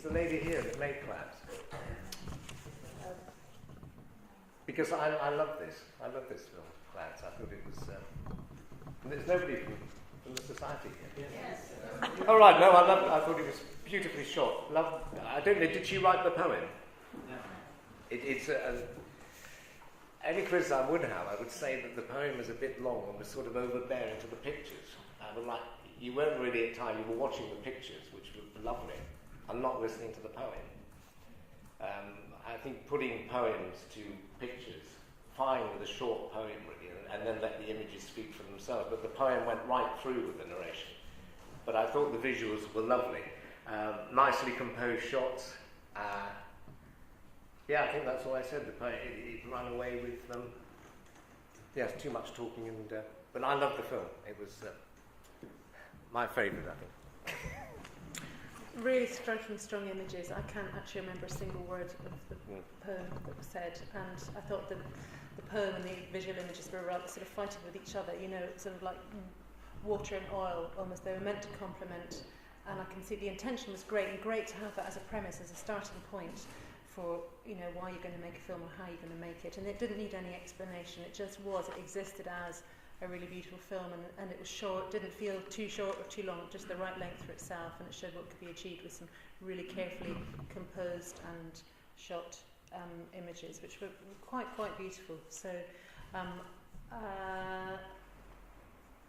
Is the lady here that made Clouds? Because I love this. I love this film, Clouds. I thought it was... there's nobody from the society here. Yes. Oh, right, no, I thought it was beautifully shot. I don't know, did she write the poem? No. It's any quiz I would have, I would say that the poem was a bit long and was sort of overbearing to the pictures. You weren't really at time, you were watching the pictures, which were lovely, and not listening to the poem. I think putting poems to pictures, fine with a short poem really, and then let the images speak for themselves, but the poem went right through with the narration. But I thought the visuals were lovely. Nicely composed shots. Yeah, I think that's all I said. The poem, it ran away with yes, too much talking, but I loved the film. It was my favourite, I think. Really striking, strong images. I can't actually remember a single word of the poem that was said, and I thought the poem and the visual images were rather sort of fighting with each other, sort of like water and oil almost. They were meant to complement, and I can see the intention was great, and great to have that as a premise, as a starting point for why you're going to make a film or how you're going to make it. And it didn't need any explanation, it just was, it existed as a really beautiful film, and it was short, didn't feel too short or too long, just the right length for itself, and it showed what could be achieved with some really carefully composed and shot images, which were quite beautiful. So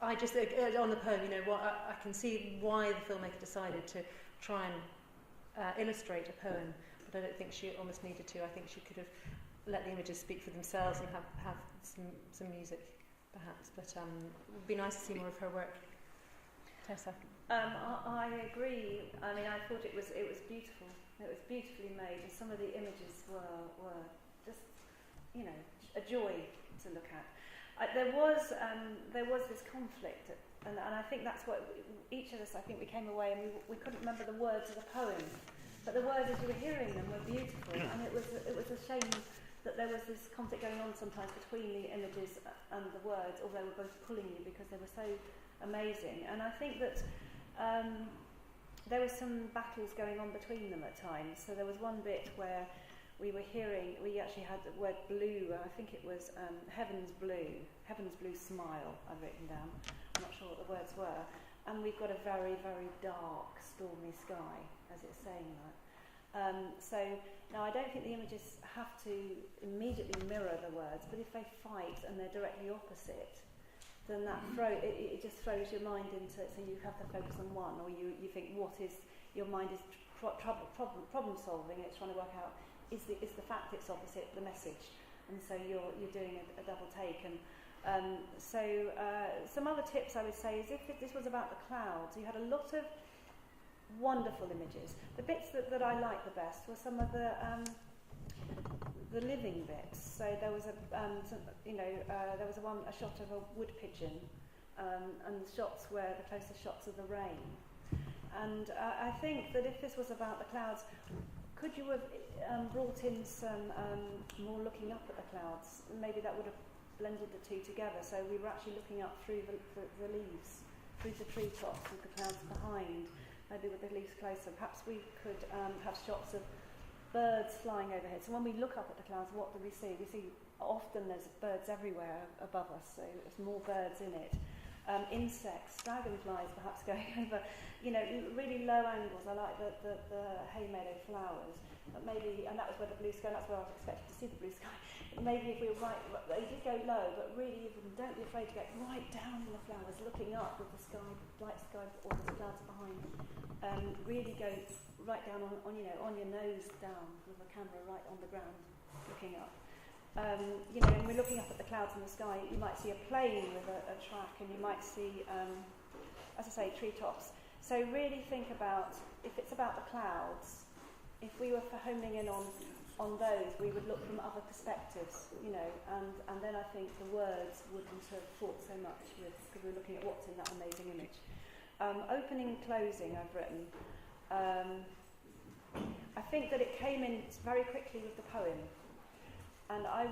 I just, on the poem, I can see why the filmmaker decided to try and illustrate a poem, but I don't think she almost needed to. I think she could have let the images speak for themselves and have some music, perhaps. But it would be nice to see more of her work. Tessa? I agree. I mean, I thought it was beautiful. It was beautifully made, and some of the images were just, a joy to look at. There was this conflict, and I think that's what each of us, I think, we came away and we couldn't remember the words of the poem, but the words as you were hearing them were beautiful, and it was a shame that there was this conflict going on sometimes between the images and the words, although they were both pulling you because they were so amazing. And I think that there were some battles going on between them at times. So there was one bit where we actually had the word blue, I think it was heaven's blue smile, I've written down. I'm not sure what the words were. And we've got a very, very dark, stormy sky, as it's saying that. So now I don't think the images have to immediately mirror the words, but if they fight and they're directly opposite, then that it just throws your mind into it, so you have to focus on one, or you think your mind is problem solving, it's trying to work out is the fact it's opposite the message, and so you're doing a double take. And so some other tips I would say is if this was about the clouds, you had a lot of wonderful images. The bits that I liked the best were some of the living bits. So there was a shot of a wood pigeon, and the shots were the closest shots of the rain. And I think that if this was about the clouds, could you have brought in some more looking up at the clouds? Maybe that would have blended the two together. So we were actually looking up through the leaves, through the treetops with the clouds behind. Maybe with the leaves closer. Perhaps we could have shots of birds flying overhead. So when we look up at the clouds, what do we see? We see often there's birds everywhere above us, so there's more birds in it. Insects, dragonflies perhaps going over, really low angles. I like the hay meadow flowers, but maybe, and that was where the blue sky, that's where I was expecting to see the blue sky. Maybe if we were right, they did go low, but really don't be afraid to get right down in the flowers, looking up with the sky, bright sky, or the clouds behind. Really go right down on your nose down with the camera right on the ground, looking up. When we're looking up at the clouds in the sky, you might see a plane with a track, and you might see, as I say, treetops. So really think about, if it's about the clouds, if we were homing in on those, we would look from other perspectives, and then I think the words wouldn't have fought so much because we're looking at what's in that amazing image. Opening and closing, I've written. I think that it came in very quickly with the poem. And I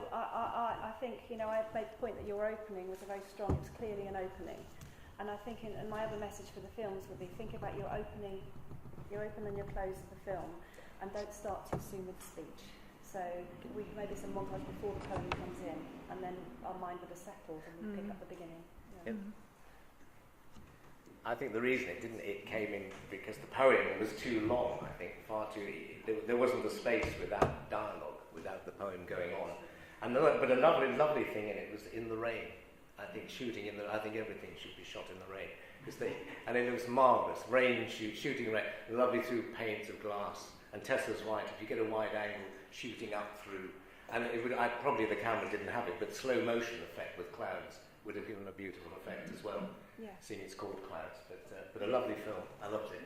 think, I made the point that your opening was very strong, it was clearly an opening. And I think, and my other message for the films would be, think about your opening you open and you close the film, and don't start too soon with the speech. So we maybe some montage before the poem comes in, and then our mind would have settled and we'd pick up the beginning. Yeah. Yep. I think the reason it came in because the poem was too long, I think, far too... There wasn't a space without dialogue, without the poem going on. But a lovely thing in it was in the rain. I think I think everything should be shot in the rain. And it was marvellous. Rain, shooting rain, lovely through panes of glass. And Tessa's right, if you get a wide angle, shooting up through. And probably the camera didn't have it, but slow motion effect with clouds would have given a beautiful effect as well. Yeah. Seeing it's called Clouds, but a lovely film. I loved it.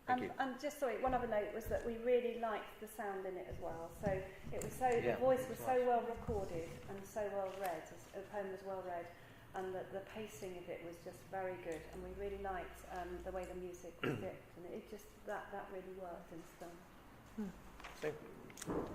Thank you. And just sorry, one other note was that we really liked the sound in it as well. So it was the voice was so well recorded and so well read. The poem was well read, and the pacing of it was just very good. And we really liked the way the music was dipped, and it just that really worked in film. Thank you.